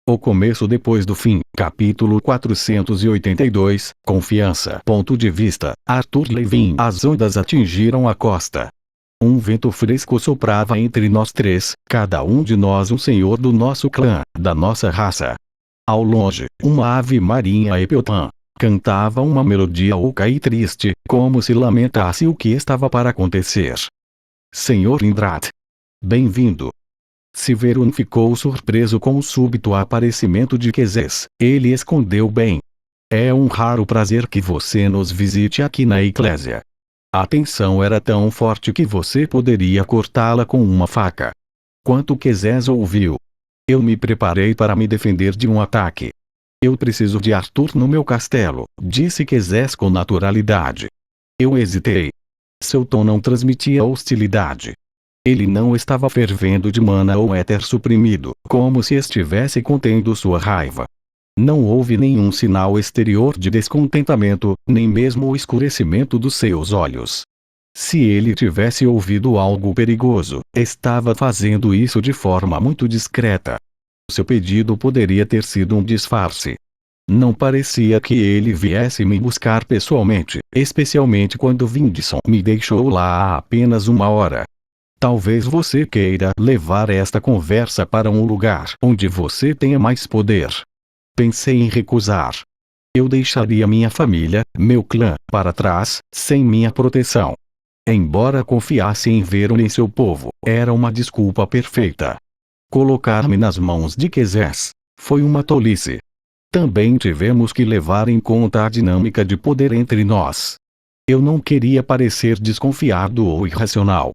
O começo depois do fim. Capítulo 482. Confiança. Ponto de vista. Arthur Levin. As ondas atingiram a costa. Um vento fresco soprava entre nós três, cada um de nós um senhor do nosso clã, da nossa raça. Ao longe, uma ave marinha Epeutan cantava uma melodia oca e triste, como se lamentasse o que estava para acontecer. Senhor Indrat. Bem-vindo. Severun ficou surpreso com o súbito aparecimento de Quezes. Ele escondeu bem. É um raro prazer que você nos visite aqui na Eclésia. A tensão era tão forte que você poderia cortá-la com uma faca. Quanto Quezes ouviu. Eu me preparei para me defender de um ataque. Eu preciso de Arthur no meu castelo, disse Quezes com naturalidade. Eu hesitei. Seu tom não transmitia hostilidade. Ele não estava fervendo de mana ou éter suprimido, como se estivesse contendo sua raiva. Não houve nenhum sinal exterior de descontentamento, nem mesmo o escurecimento dos seus olhos. Se ele tivesse ouvido algo perigoso, estava fazendo isso de forma muito discreta. Seu pedido poderia ter sido um disfarce. Não parecia que ele viesse me buscar pessoalmente, especialmente quando Vindson me deixou lá há apenas uma hora. Talvez você queira levar esta conversa para um lugar onde você tenha mais poder. Pensei em recusar. Eu deixaria minha família, meu clã, para trás, sem minha proteção. Embora confiasse em Verun e seu povo, era uma desculpa perfeita. Colocar-me nas mãos de Quezes foi uma tolice. Também tivemos que levar em conta a dinâmica de poder entre nós. Eu não queria parecer desconfiado ou irracional.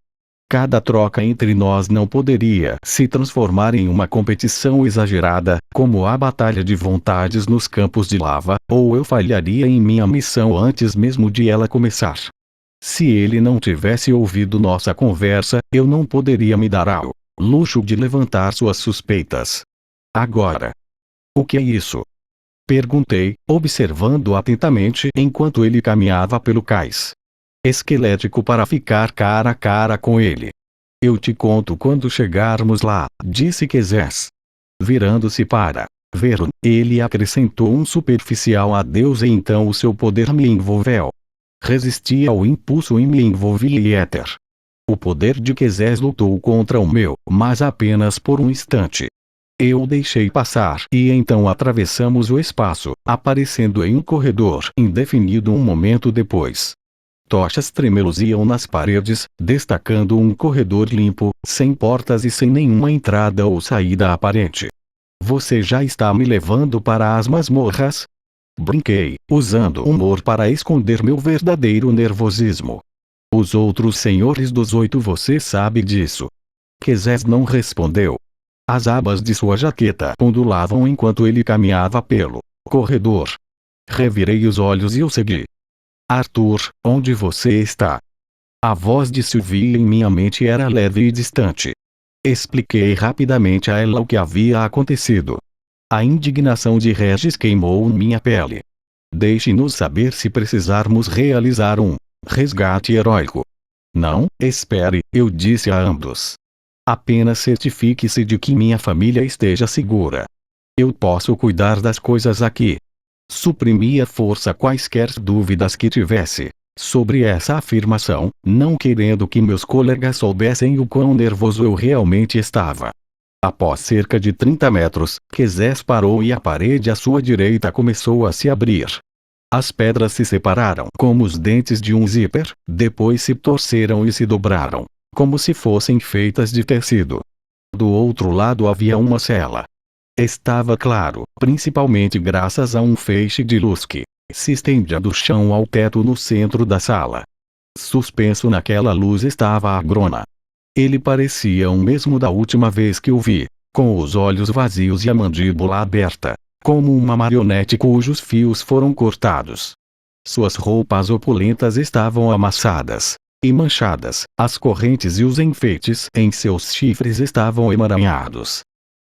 Cada troca entre nós não poderia se transformar em uma competição exagerada, como a batalha de vontades nos campos de lava, ou eu falharia em minha missão antes mesmo de ela começar. Se ele não tivesse ouvido nossa conversa, eu não poderia me dar ao luxo de levantar suas suspeitas. Agora. O que é isso? Perguntei, observando atentamente enquanto ele caminhava pelo cais. Esquelético para ficar cara a cara com ele. Eu te conto quando chegarmos lá, disse Quezes. Virando-se para Verun, ele acrescentou um superficial adeus e então o seu poder me envolveu. Resisti ao impulso e me envolvi em éter. O poder de Quezes lutou contra o meu, mas apenas por um instante. Eu o deixei passar e então atravessamos o espaço, aparecendo em um corredor indefinido um momento depois. Tochas tremeluziam nas paredes, destacando um corredor limpo, sem portas e sem nenhuma entrada ou saída aparente. Você já está me levando para as masmorras? Brinquei, usando humor para esconder meu verdadeiro nervosismo. Os outros senhores dos 8 você sabe disso. Quezes não respondeu. As abas de sua jaqueta ondulavam enquanto ele caminhava pelo corredor. Revirei os olhos e o segui. Arthur, onde você está? A voz de Sylvie em minha mente era leve e distante. Expliquei rapidamente a ela o que havia acontecido. A indignação de Regis queimou minha pele. Deixe-nos saber se precisarmos realizar um resgate heróico. Não, espere, eu disse a ambos. Apenas certifique-se de que minha família esteja segura. Eu posso cuidar das coisas aqui. Suprimi à força quaisquer dúvidas que tivesse sobre essa afirmação, não querendo que meus colegas soubessem o quão nervoso eu realmente estava. Após cerca de 30 metros, Quezes parou e a parede à sua direita começou a se abrir. As pedras se separaram como os dentes de um zíper, depois se torceram e se dobraram, como se fossem feitas de tecido. Do outro lado havia uma cela. Estava claro, principalmente graças a um feixe de luz que se estendia do chão ao teto no centro da sala. Suspenso naquela luz estava a Grona. Ele parecia o mesmo da última vez que o vi, com os olhos vazios e a mandíbula aberta, como uma marionete cujos fios foram cortados. Suas roupas opulentas estavam amassadas e manchadas, as correntes e os enfeites em seus chifres estavam emaranhados.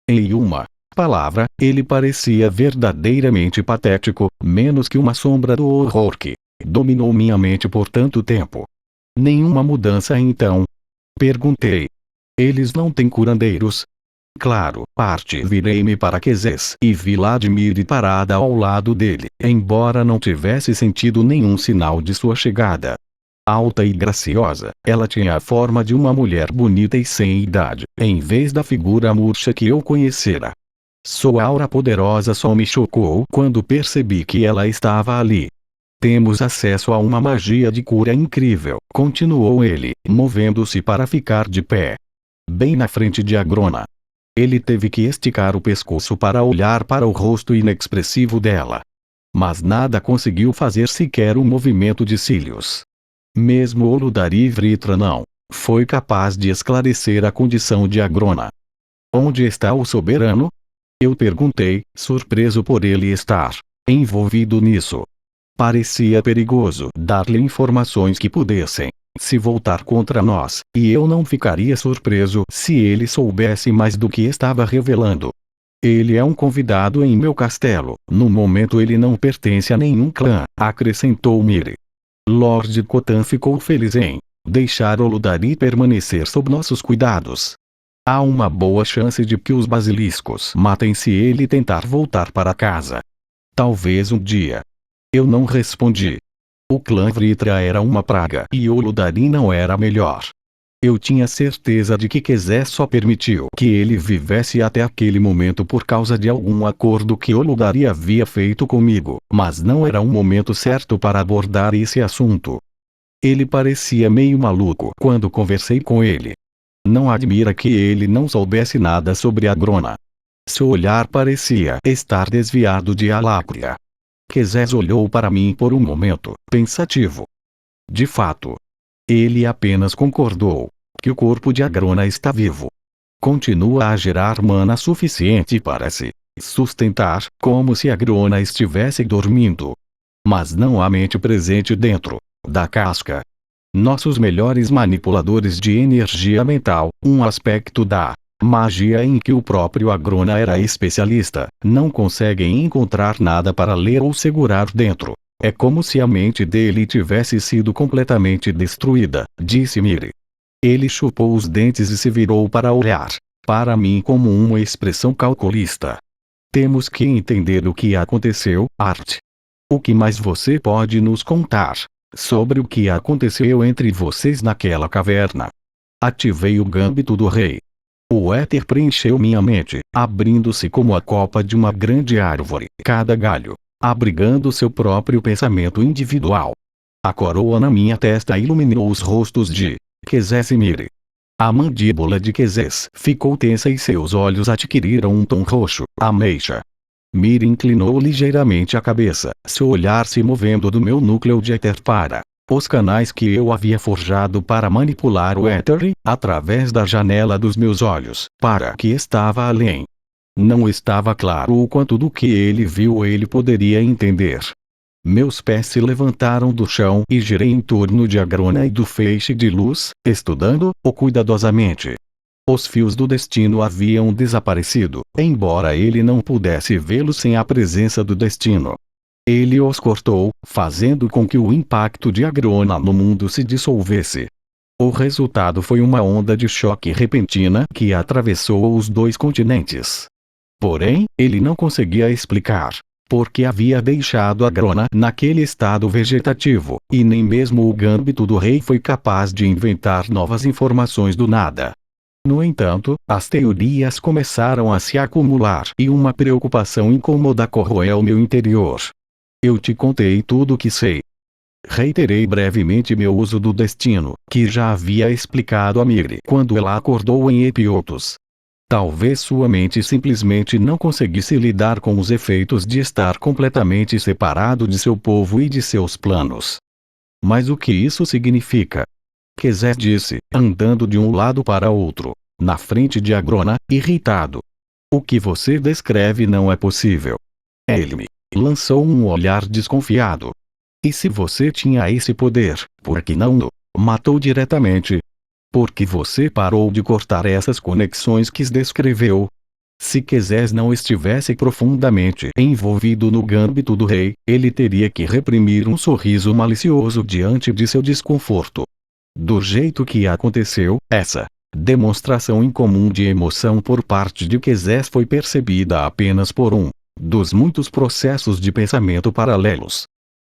Em uma palavra, ele parecia verdadeiramente patético, menos que uma sombra do horror que dominou minha mente por tanto tempo. Nenhuma mudança então? Perguntei. Eles não têm curandeiros? Claro, virei-me para Quezes e vi Vladimir parada ao lado dele, embora não tivesse sentido nenhum sinal de sua chegada. Alta e graciosa, ela tinha a forma de uma mulher bonita e sem idade, em vez da figura murcha que eu conhecera. Sua aura poderosa só me chocou quando percebi que ela estava ali. Temos acesso a uma magia de cura incrível, continuou ele, movendo-se para ficar de pé. Bem na frente de Agrona. Ele teve que esticar o pescoço para olhar para o rosto inexpressivo dela. Mas nada conseguiu fazer sequer um movimento de cílios. Mesmo Oludari Vritra não foi capaz de esclarecer a condição de Agrona. Onde está o soberano? Eu perguntei, surpreso por ele estar envolvido nisso. Parecia perigoso dar-lhe informações que pudessem se voltar contra nós, e eu não ficaria surpreso se ele soubesse mais do que estava revelando. Ele é um convidado em meu castelo, no momento ele não pertence a nenhum clã, acrescentou Miri. Lord Khotan ficou feliz em deixar Oludari permanecer sob nossos cuidados. Há uma boa chance de que os basiliscos matem se ele tentar voltar para casa. Talvez um dia. Eu não respondi. O clã Vritra era uma praga e Oludari não era melhor. Eu tinha certeza de que Quezes só permitiu que ele vivesse até aquele momento por causa de algum acordo que Oludari havia feito comigo, mas não era um momento certo para abordar esse assunto. Ele parecia meio maluco quando conversei com ele. Não admira que ele não soubesse nada sobre Agrona. Seu olhar parecia estar desviado de Alacria. Quezes olhou para mim por um momento, pensativo. De fato. Ele apenas concordou que o corpo de Agrona está vivo. Continua a gerar mana suficiente para se sustentar, como se Agrona estivesse dormindo. Mas não há mente presente dentro da casca. Nossos melhores manipuladores de energia mental, um aspecto da magia em que o próprio Agrona era especialista, não conseguem encontrar nada para ler ou segurar dentro. É como se a mente dele tivesse sido completamente destruída, disse Miri. Ele chupou os dentes e se virou para olhar para mim como uma expressão calculista. Temos que entender o que aconteceu, Art. O que mais você pode nos contar sobre o que aconteceu entre vocês naquela caverna? Ativei o gâmbito do rei. O éter preencheu minha mente, abrindo-se como a copa de uma grande árvore, cada galho abrigando seu próprio pensamento individual. A coroa na minha testa iluminou os rostos de Quezes e Miri. A mandíbula de Quezes ficou tensa e seus olhos adquiriram um tom roxo, ameixa. Miri inclinou ligeiramente a cabeça, seu olhar se movendo do meu núcleo de éter para os canais que eu havia forjado para manipular o éter, através da janela dos meus olhos, para que estava além. Não estava claro o quanto do que ele viu ele poderia entender. Meus pés se levantaram do chão e girei em torno de Agrona e do feixe de luz, estudando-o cuidadosamente. Os fios do destino haviam desaparecido, embora ele não pudesse vê-los sem a presença do destino. Ele os cortou, fazendo com que o impacto de Agrona no mundo se dissolvesse. O resultado foi uma onda de choque repentina que atravessou os dois continentes. Porém, ele não conseguia explicar por que havia deixado Agrona naquele estado vegetativo, e nem mesmo o gâmbito do rei foi capaz de inventar novas informações do nada. No entanto, as teorias começaram a se acumular e uma preocupação incômoda corroeu meu interior. Eu te contei tudo o que sei. Reiterei brevemente meu uso do destino, que já havia explicado a Miri quando ela acordou em Epiotos. Talvez sua mente simplesmente não conseguisse lidar com os efeitos de estar completamente separado de seu povo e de seus planos. Mas o que isso significa? Quezes disse, andando de um lado para outro, na frente de Agrona, irritado. O que você descreve não é possível. Ele me lançou um olhar desconfiado. E se você tinha esse poder, por que não o matou diretamente? Por que você parou de cortar essas conexões que descreveu? Se Quezes não estivesse profundamente envolvido no gâmbito do rei, ele teria que reprimir um sorriso malicioso diante de seu desconforto. Do jeito que aconteceu, essa demonstração incomum de emoção por parte de Quezés foi percebida apenas por um dos muitos processos de pensamento paralelos.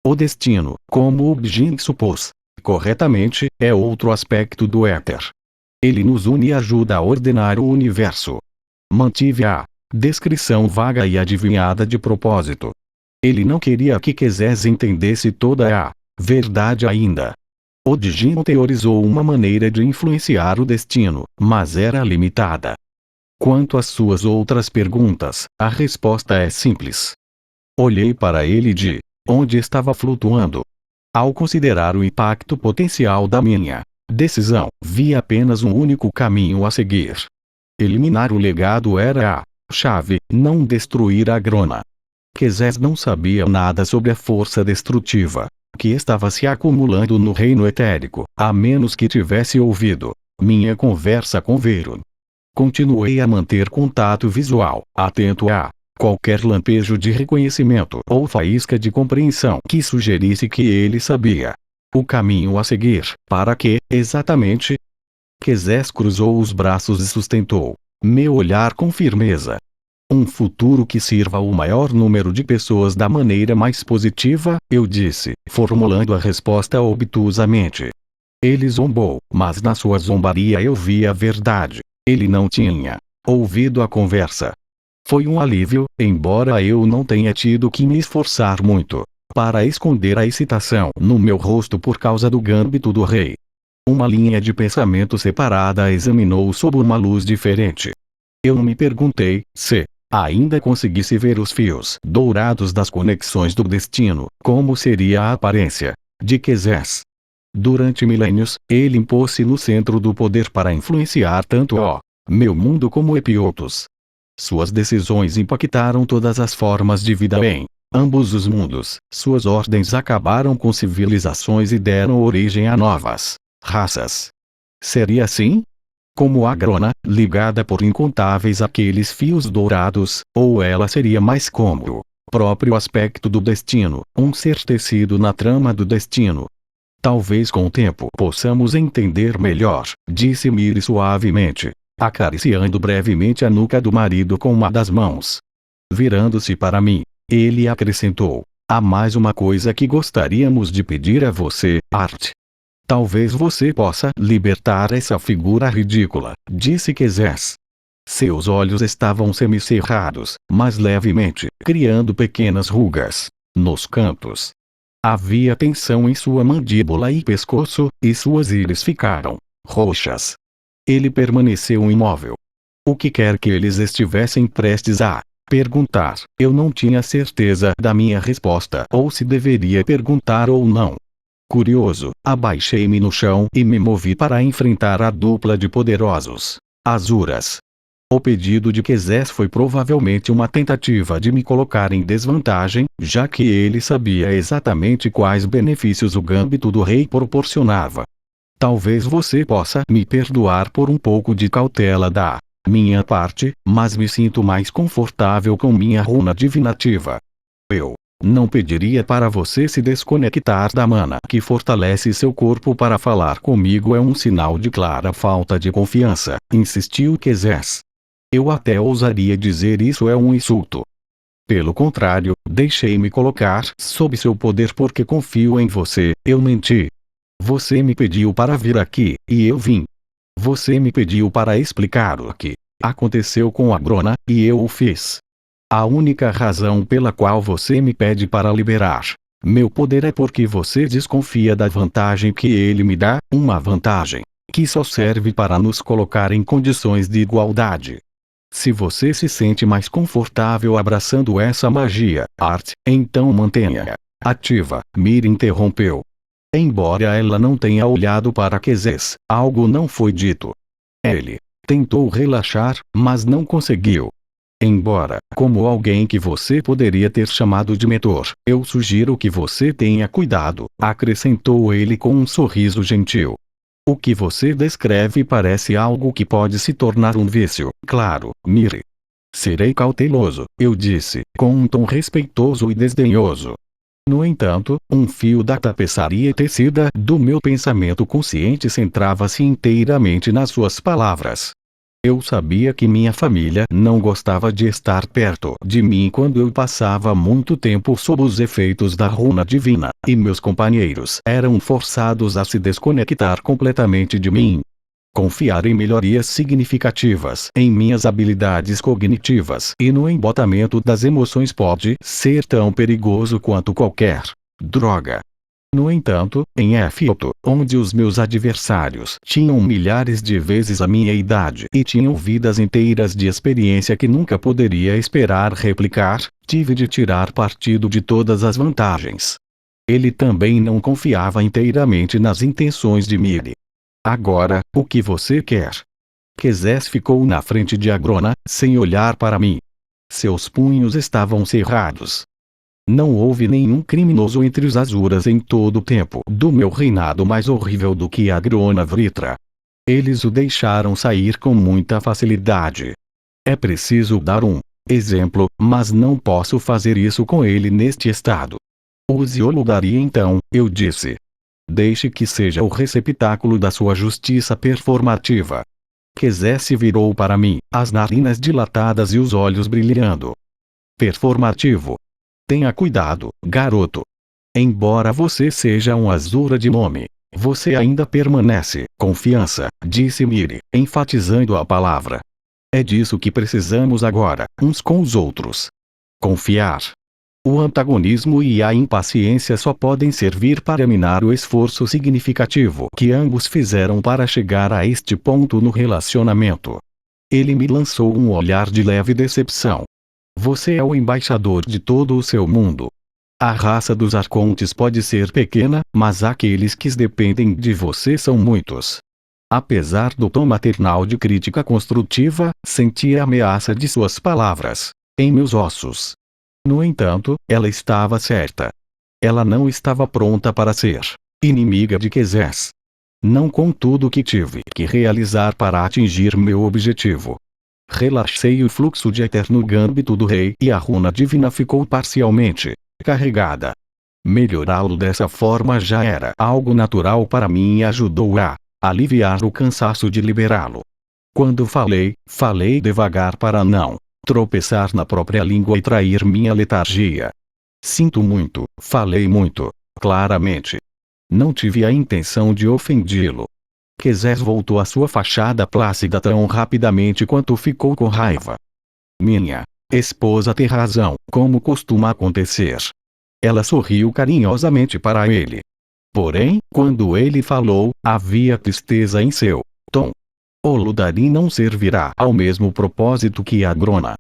O destino, como o Bjin supôs corretamente, é outro aspecto do éter. Ele nos une e ajuda a ordenar o universo. Mantive a descrição vaga e adivinhada de propósito. Ele não queria que Quezés entendesse toda a verdade ainda. O Djinn teorizou uma maneira de influenciar o destino, mas era limitada. Quanto às suas outras perguntas, a resposta é simples. Olhei para ele de onde estava flutuando. Ao considerar o impacto potencial da minha decisão, vi apenas um único caminho a seguir. Eliminar o legado era a chave, não destruir a Grona. Quezés não sabia nada sobre a força destrutiva que estava se acumulando no reino etérico, a menos que tivesse ouvido minha conversa com Veyron. Continuei a manter contato visual, atento a qualquer lampejo de reconhecimento ou faísca de compreensão que sugerisse que ele sabia o caminho a seguir. Para que, exatamente? Quezés cruzou os braços e sustentou meu olhar com firmeza. Um futuro que sirva ao maior número de pessoas da maneira mais positiva, eu disse, formulando a resposta obtusamente. Ele zombou, mas na sua zombaria eu vi a verdade. Ele não tinha ouvido a conversa. Foi um alívio, embora eu não tenha tido que me esforçar muito para esconder a excitação no meu rosto por causa do gâmbito do rei. Uma linha de pensamento separada a examinou sob uma luz diferente. Eu me perguntei se ainda conseguisse ver os fios dourados das conexões do destino, como seria a aparência de Quezés. Durante milênios, ele impôs-se no centro do poder para influenciar tanto o meu mundo como Epiotos. Suas decisões impactaram todas as formas de vida em ambos os mundos. Suas ordens acabaram com civilizações e deram origem a novas raças. Seria assim? Como a Grona, ligada por incontáveis aqueles fios dourados, ou ela seria mais como o próprio aspecto do destino, um ser tecido na trama do destino. Talvez com o tempo possamos entender melhor, disse Miri suavemente, acariciando brevemente a nuca do marido com uma das mãos. Virando-se para mim, ele acrescentou: há mais uma coisa que gostaríamos de pedir a você, Art. Talvez você possa libertar essa figura ridícula, disse Quezés. Seus olhos estavam semicerrados, mas levemente, criando pequenas rugas nos cantos. Havia tensão em sua mandíbula e pescoço, e suas íris ficaram roxas. Ele permaneceu imóvel. O que quer que eles estivessem prestes a perguntar, eu não tinha certeza da minha resposta ou se deveria perguntar ou não. Curioso, abaixei-me no chão e me movi para enfrentar a dupla de poderosos Azuras. O pedido de Quezés foi provavelmente uma tentativa de me colocar em desvantagem, já que ele sabia exatamente quais benefícios o gâmbito do rei proporcionava. Talvez você possa me perdoar por um pouco de cautela da minha parte, mas me sinto mais confortável com minha runa divinativa. Eu não pediria para você se desconectar da mana que fortalece seu corpo para falar comigo. É um sinal de clara falta de confiança, insistiu Quezés. Eu até ousaria dizer isso é um insulto. Pelo contrário, deixei-me colocar sob seu poder porque confio em você. Eu menti. Você me pediu para vir aqui, e eu vim. Você me pediu para explicar o que aconteceu com a Grona, e eu o fiz. A única razão pela qual você me pede para liberar meu poder é porque você desconfia da vantagem que ele me dá, uma vantagem que só serve para nos colocar em condições de igualdade. Se você se sente mais confortável abraçando essa magia, Art, então mantenha-a ativa, Mir interrompeu. Embora ela não tenha olhado para Quezés, algo não foi dito. Ele tentou relaxar, mas não conseguiu. Embora, como alguém que você poderia ter chamado de mentor, eu sugiro que você tenha cuidado, acrescentou ele com um sorriso gentil. O que você descreve parece algo que pode se tornar um vício, claro, Miri. Serei cauteloso, eu disse, com um tom respeitoso e desdenhoso. No entanto, um fio da tapeçaria tecida do meu pensamento consciente centrava-se inteiramente nas suas palavras. Eu sabia que minha família não gostava de estar perto de mim quando eu passava muito tempo sob os efeitos da runa divina, e meus companheiros eram forçados a se desconectar completamente de mim. Confiar em melhorias significativas em minhas habilidades cognitivas e no embotamento das emoções pode ser tão perigoso quanto qualquer droga. No entanto, em Éfioto, onde os meus adversários tinham milhares de vezes a minha idade e tinham vidas inteiras de experiência que nunca poderia esperar replicar, tive de tirar partido de todas as vantagens. Ele também não confiava inteiramente nas intenções de Miri. Agora, o que você quer? Quezés ficou na frente de Agrona, sem olhar para mim. Seus punhos estavam cerrados. Não houve nenhum criminoso entre os Azuras em todo o tempo do meu reinado mais horrível do que Agrona Vritra. Eles o deixaram sair com muita facilidade. É preciso dar um exemplo, mas não posso fazer isso com ele neste estado. Use-o daria então, eu disse. Deixe que seja o receptáculo da sua justiça performativa. Quezés se virou para mim, as narinas dilatadas e os olhos brilhando. Performativo. Tenha cuidado, garoto. Embora você seja um Azura de nome, você ainda permanece. Confiança, disse Miri, enfatizando a palavra. É disso que precisamos agora, uns com os outros. Confiar. O antagonismo e a impaciência só podem servir para minar o esforço significativo que ambos fizeram para chegar a este ponto no relacionamento. Ele me lançou um olhar de leve decepção. Você é o embaixador de todo o seu mundo. A raça dos arcontes pode ser pequena, mas aqueles que dependem de você são muitos. Apesar do tom maternal de crítica construtiva, senti a ameaça de suas palavras em meus ossos. No entanto, ela estava certa. Ela não estava pronta para ser inimiga de Quezés. Não com tudo que tive que realizar para atingir meu objetivo. Relaxei o fluxo de eterno gâmbito do rei e a runa divina ficou parcialmente carregada. Melhorá-lo dessa forma já era algo natural para mim e ajudou a aliviar o cansaço de liberá-lo. Quando falei devagar para não tropeçar na própria língua e trair minha letargia. Sinto muito, falei muito claramente. Não tive a intenção de ofendê-lo. Quezés voltou à sua fachada plácida tão rapidamente quanto ficou com raiva. Minha esposa tem razão, como costuma acontecer. Ela sorriu carinhosamente para ele. Porém, quando ele falou, havia tristeza em seu tom. O Ludarim não servirá ao mesmo propósito que Agrona.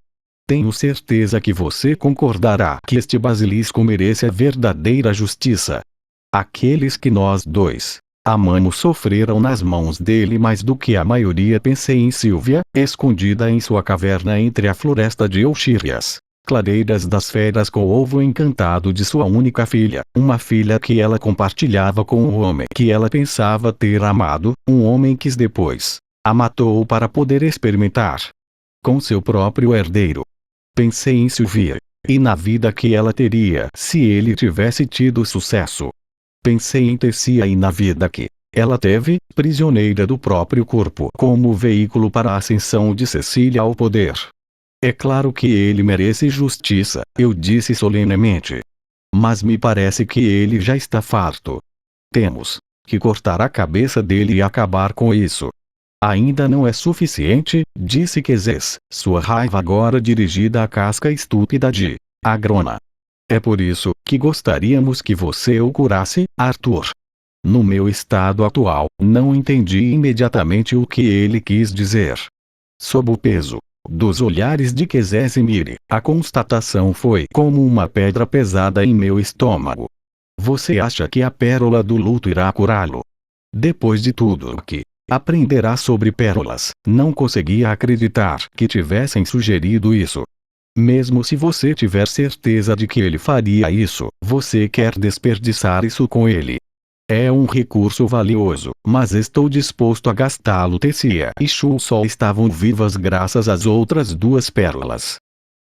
Tenho certeza que você concordará que este basilisco merece a verdadeira justiça. Aqueles que nós dois amamos sofreram nas mãos dele mais do que a maioria. Pensei em Sylvia, escondida em sua caverna entre a floresta de Oxírias, clareiras das feras com o ovo encantado de sua única filha, uma filha que ela compartilhava com um homem que ela pensava ter amado, um homem que depois a matou para poder experimentar com seu próprio herdeiro. Pensei em Sylvia, e na vida que ela teria se ele tivesse tido sucesso. Pensei em Tessia e na vida que ela teve, prisioneira do próprio corpo, como veículo para a ascensão de Cecília ao poder. É claro que ele merece justiça, eu disse solenemente. Mas me parece que ele já está farto. Temos que cortar a cabeça dele e acabar com isso. Ainda não é suficiente, disse Quezés, sua raiva agora dirigida à casca estúpida de Agrona. É por isso que gostaríamos que você o curasse, Arthur. No meu estado atual, não entendi imediatamente o que ele quis dizer. Sob o peso dos olhares de Quezés e Miri, a constatação foi como uma pedra pesada em meu estômago. Você acha que a pérola do luto irá curá-lo? Depois de tudo o que aprenderá sobre pérolas, não conseguia acreditar que tivessem sugerido isso. Mesmo se você tiver certeza de que ele faria isso, você quer desperdiçar isso com ele. É um recurso valioso, mas estou disposto a gastá-lo. Tessia e Shul só estavam vivas graças às outras duas pérolas.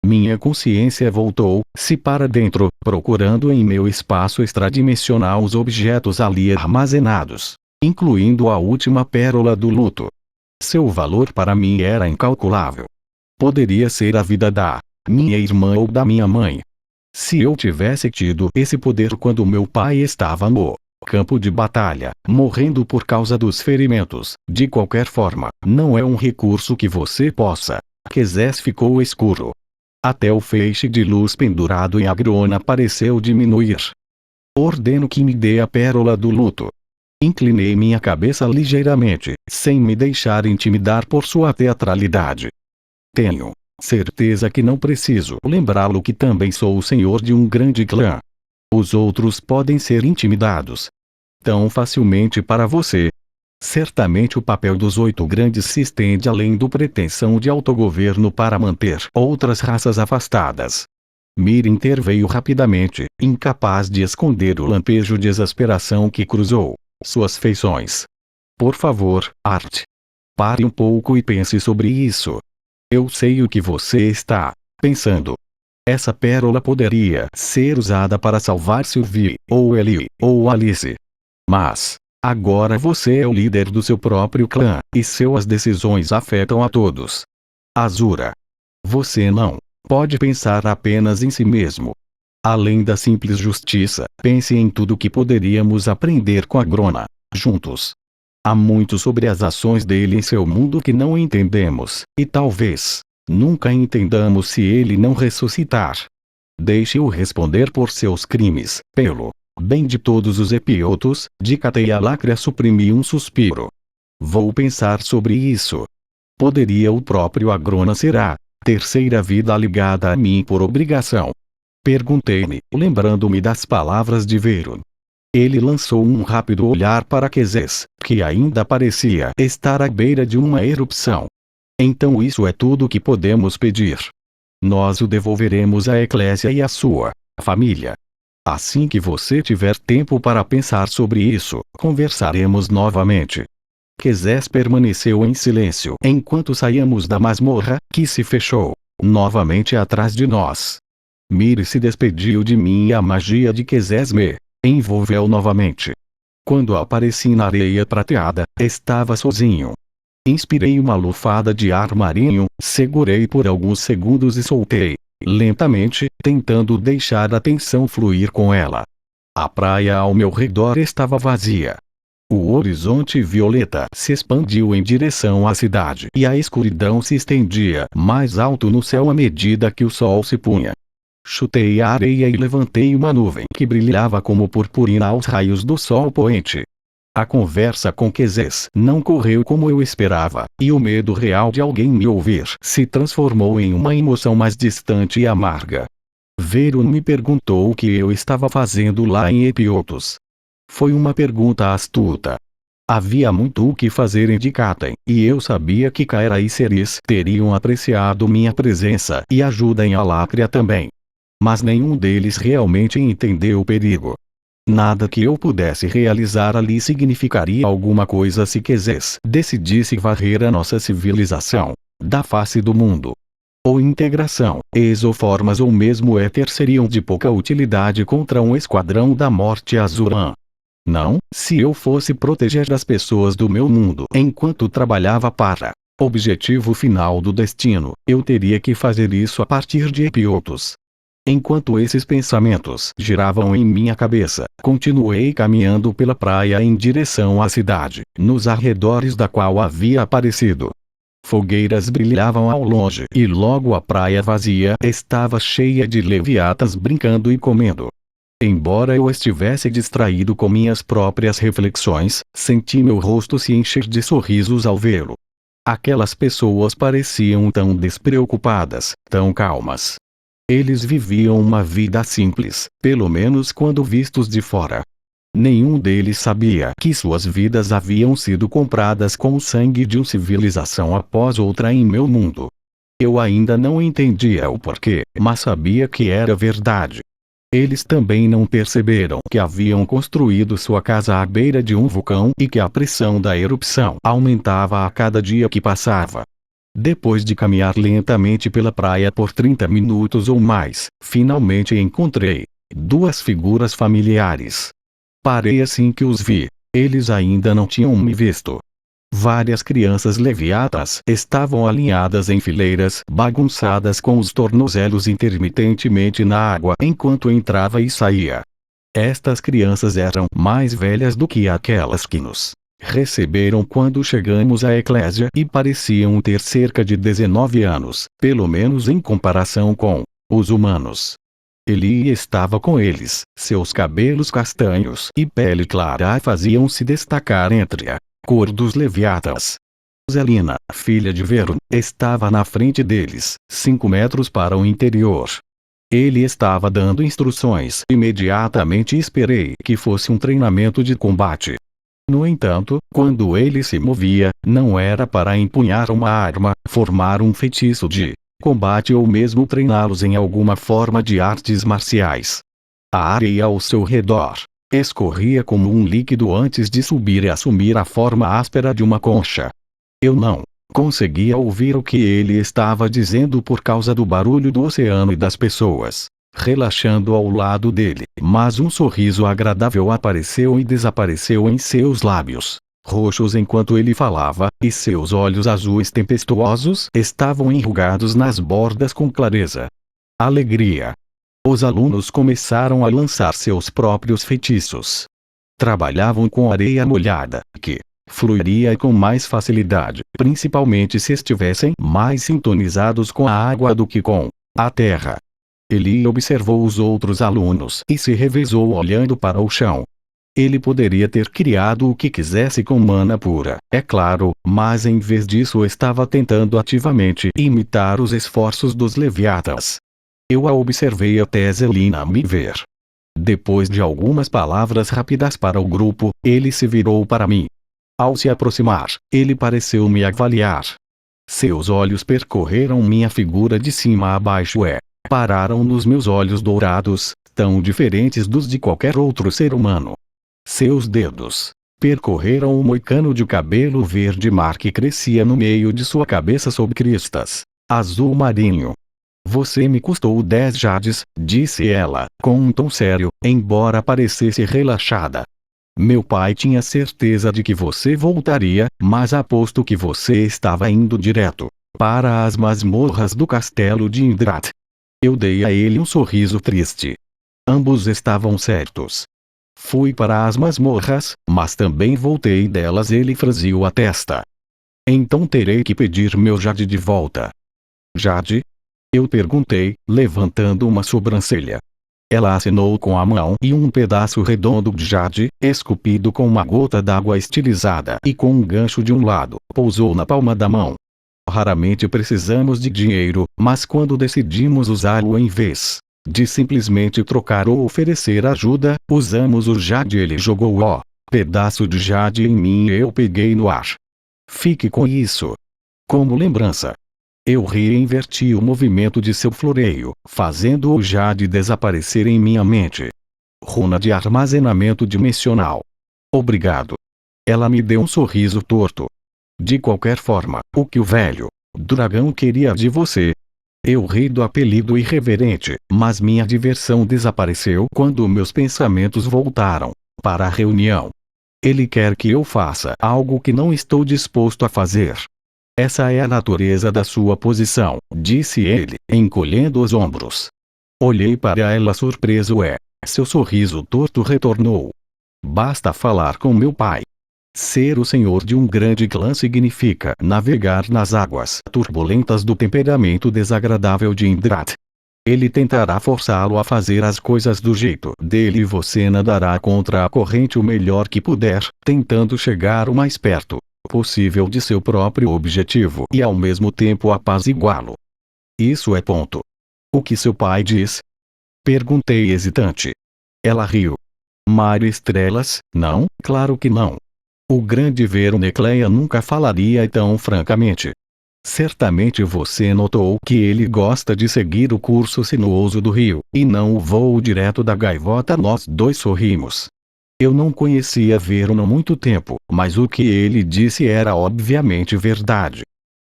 minha consciência voltou-se para dentro, procurando em meu espaço extradimensional os objetos ali armazenados, incluindo a última pérola do luto. Seu valor para mim era incalculável. Poderia ser a vida da minha irmã ou da minha mãe. Se eu tivesse tido esse poder quando meu pai estava no campo de batalha, morrendo por causa dos ferimentos, de qualquer forma, não é um recurso que você possa. Quezés ficou escuro. Até o feixe de luz pendurado em Agrona pareceu diminuir. Ordeno que me dê a pérola do luto. Inclinei minha cabeça ligeiramente, sem me deixar intimidar por sua teatralidade. Tenho certeza que não preciso lembrá-lo que também sou o senhor de um grande clã. Os outros podem ser intimidados tão facilmente para você. Certamente o papel dos 8 grandes se estende além do pretensão de autogoverno para manter outras raças afastadas. Mir interveio rapidamente, incapaz de esconder o lampejo de exasperação que cruzou suas feições. Por favor, Art. Pare um pouco e pense sobre isso. Eu sei o que você está pensando. Essa pérola poderia ser usada para salvar Sylvie, ou Ellie, ou Alice. Mas, agora você é o líder do seu próprio clã, e suas decisões afetam a todos. Azura. Você não pode pensar apenas em si mesmo. Além da simples justiça, pense em tudo que poderíamos aprender com Agrona, juntos. Há muito sobre as ações dele em seu mundo que não entendemos, e talvez nunca entendamos se ele não ressuscitar. Deixe-o responder por seus crimes, pelo bem de todos os epiotos. Dicatei a Lacria suprimiu um suspiro. Vou pensar sobre isso. Poderia o próprio Agrona ser a terceira vida ligada a mim por obrigação? Perguntei-me, lembrando-me das palavras de Veron. Ele lançou um rápido olhar para Quezés, que ainda parecia estar à beira de uma erupção. Então isso é tudo o que podemos pedir. Nós o devolveremos à Eclésia e à sua família. Assim que você tiver tempo para pensar sobre isso, conversaremos novamente. Quezés permaneceu em silêncio enquanto saíamos da masmorra, que se fechou novamente atrás de nós. Mir se despediu de mim e a magia de Quezés me envolveu novamente. Quando apareci na areia prateada, estava sozinho. Inspirei uma lufada de ar marinho, segurei por alguns segundos e soltei, lentamente, tentando deixar a tensão fluir com ela. A praia ao meu redor estava vazia. O horizonte violeta se expandiu em direção à cidade e a escuridão se estendia mais alto no céu à medida que o sol se punha. Chutei a areia e levantei uma nuvem que brilhava como purpurina aos raios do sol poente. A conversa com Quezés não correu como eu esperava, e o medo real de alguém me ouvir se transformou em uma emoção mais distante e amarga. Veron me perguntou o que eu estava fazendo lá em Epiotos. Foi uma pergunta astuta. Havia muito o que fazer em Dicatei, e eu sabia que Caera e Ceres teriam apreciado minha presença e ajuda em Alacria também. Mas nenhum deles realmente entendeu o perigo. Nada que eu pudesse realizar ali significaria alguma coisa se Quezés decidisse varrer a nossa civilização da face do mundo. Ou integração, exoformas ou mesmo éter seriam de pouca utilidade contra um esquadrão da morte Azuran. Não, se eu fosse proteger as pessoas do meu mundo enquanto trabalhava para o objetivo final do destino, eu teria que fazer isso a partir de Epiotos. Enquanto esses pensamentos giravam em minha cabeça, continuei caminhando pela praia em direção à cidade, nos arredores da qual havia aparecido. Fogueiras brilhavam ao longe e logo a praia vazia estava cheia de leviatas brincando e comendo. Embora eu estivesse distraído com minhas próprias reflexões, senti meu rosto se encher de sorrisos ao vê-lo. Aquelas pessoas pareciam tão despreocupadas, tão calmas. Eles viviam uma vida simples, pelo menos quando vistos de fora. Nenhum deles sabia que suas vidas haviam sido compradas com o sangue de uma civilização após outra em meu mundo. Eu ainda não entendia o porquê, mas sabia que era verdade. Eles também não perceberam que haviam construído sua casa à beira de um vulcão e que a pressão da erupção aumentava a cada dia que passava. Depois de caminhar lentamente pela praia por 30 minutos ou mais, finalmente encontrei duas figuras familiares. Parei assim que os vi. Eles ainda não tinham me visto. Várias crianças leviatas estavam alinhadas em fileiras bagunçadas com os tornozelos intermitentemente na água enquanto entrava e saía. Estas crianças eram mais velhas do que aquelas que nos receberam quando chegamos à eclésia e pareciam ter cerca de 19 anos, pelo menos em comparação com os humanos. Eli estava com eles, seus cabelos castanhos e pele clara faziam-se destacar entre a cor dos leviatas. Zelina, filha de Veron, estava na frente deles, 5 metros para o interior. Ele estava dando instruções. Imediatamente esperei que fosse um treinamento de combate. No entanto, quando ele se movia, não era para empunhar uma arma, formar um feitiço de combate ou mesmo treiná-los em alguma forma de artes marciais. A areia ao seu redor escorria como um líquido antes de subir e assumir a forma áspera de uma concha. Eu não conseguia ouvir o que ele estava dizendo por causa do barulho do oceano e das pessoas relaxando ao lado dele, mas um sorriso agradável apareceu e desapareceu em seus lábios roxos enquanto ele falava, e seus olhos azuis tempestuosos estavam enrugados nas bordas com clareza. Alegria. Os alunos começaram a lançar seus próprios feitiços. Trabalhavam com areia molhada, que fluiria com mais facilidade, principalmente se estivessem mais sintonizados com a água do que com a terra. Ele observou os outros alunos e se revezou olhando para o chão. Ele poderia ter criado o que quisesse com mana pura, é claro, mas em vez disso estava tentando ativamente imitar os esforços dos leviatas. Eu a observei até Zelina me ver. Depois de algumas palavras rápidas para o grupo, ele se virou para mim. Ao se aproximar, ele pareceu me avaliar. Seus olhos percorreram minha figura de cima a baixo e pararam nos meus olhos dourados, tão diferentes dos de qualquer outro ser humano. Seus dedos percorreram o moicano de cabelo verde mar que crescia no meio de sua cabeça sob cristas azul marinho. Você me custou 10 jades, disse ela, com um tom sério, embora parecesse relaxada. Meu pai tinha certeza de que você voltaria, mas aposto que você estava indo direto para as masmorras do castelo de Indrat. Eu dei a ele um sorriso triste. Ambos estavam certos. Fui para as masmorras, mas também voltei delas. Ele franziu a testa. Então terei que pedir meu jade de volta. Jade? Eu perguntei, levantando uma sobrancelha. Ela acenou com a mão e um pedaço redondo de jade, esculpido com uma gota d'água estilizada e com um gancho de um lado, pousou na palma da mão. Raramente precisamos de dinheiro, mas quando decidimos usá-lo em vez de simplesmente trocar ou oferecer ajuda, usamos o jade. Ele jogou o pedaço de jade em mim e eu peguei no ar. Fique com isso. Como lembrança. Eu reinverti o movimento de seu floreio, fazendo o jade desaparecer em minha mente. Runa de armazenamento dimensional. Obrigado. Ela me deu um sorriso torto. De qualquer forma, o que o velho dragão queria de você? Eu ri do apelido irreverente, mas minha diversão desapareceu quando meus pensamentos voltaram para a reunião. Ele quer que eu faça algo que não estou disposto a fazer. Essa é a natureza da sua posição, disse ele, encolhendo os ombros. Olhei para ela surpreso e seu sorriso torto retornou. Basta falar com meu pai. Ser o senhor de um grande clã significa navegar nas águas turbulentas do temperamento desagradável de Indrat. Ele tentará forçá-lo a fazer as coisas do jeito dele e você nadará contra a corrente o melhor que puder, tentando chegar o mais perto possível de seu próprio objetivo e ao mesmo tempo apaziguá-lo. Isso é ponto. O que seu pai diz? Perguntei hesitante. Ela riu. Mar e estrelas, não? Claro que não. O grande Veronecleia nunca falaria tão francamente. Certamente você notou que ele gosta de seguir o curso sinuoso do rio, e não o voo direto da gaivota. Nós dois sorrimos. Eu não conhecia Veron há muito tempo, mas o que ele disse era obviamente verdade.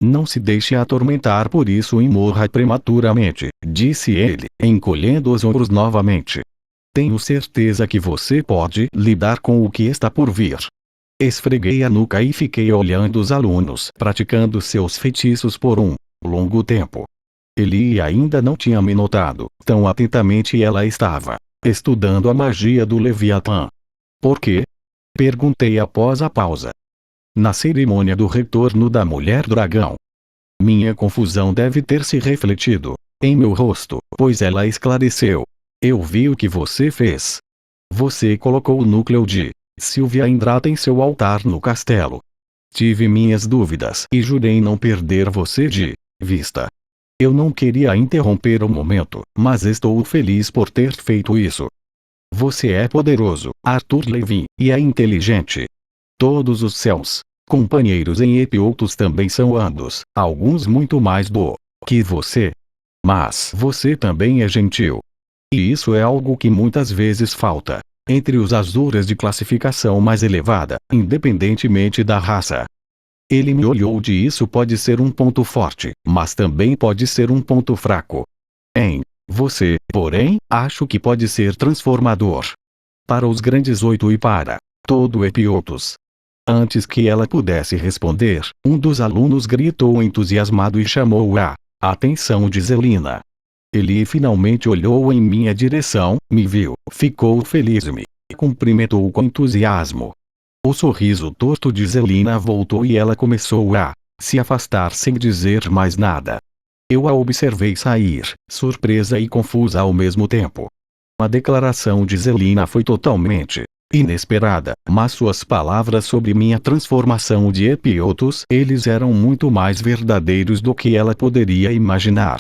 Não se deixe atormentar por isso e morra prematuramente, disse ele, encolhendo os ombros novamente. Tenho certeza que você pode lidar com o que está por vir. Esfreguei a nuca e fiquei olhando os alunos praticando seus feitiços por um longo tempo. Ele ainda não tinha me notado, tão atentamente ela estava estudando a magia do Leviatã. Por quê? Perguntei após a pausa. Na cerimônia do retorno da mulher dragão. Minha confusão deve ter se refletido em meu rosto, pois ela esclareceu. Eu vi o que você fez. Você colocou o núcleo de Sylvia Indrata em seu altar no castelo. Tive minhas dúvidas e jurei não perder você de vista. Eu não queria interromper o momento, mas estou feliz por ter feito isso. Você é poderoso, Arthur Levin, e é inteligente. Todos os seus companheiros em Epiotos também são andos, alguns muito mais do que você. Mas você também é gentil. E isso é algo que muitas vezes falta entre os Azuras de classificação mais elevada, independentemente da raça. Ele me olhou de isso pode ser um ponto forte, mas também pode ser um ponto fraco. Em você, porém, acho que pode ser transformador. Para os grandes 8 e para todo Epiotos. Antes que ela pudesse responder, um dos alunos gritou entusiasmado e chamou a atenção de Zelina. Ele finalmente olhou em minha direção, me viu, ficou feliz e me cumprimentou com entusiasmo. O sorriso torto de Zelina voltou e ela começou a se afastar sem dizer mais nada. Eu a observei sair, surpresa e confusa ao mesmo tempo. A declaração de Zelina foi totalmente inesperada, mas suas palavras sobre minha transformação de Epiotos, eles eram muito mais verdadeiros do que ela poderia imaginar.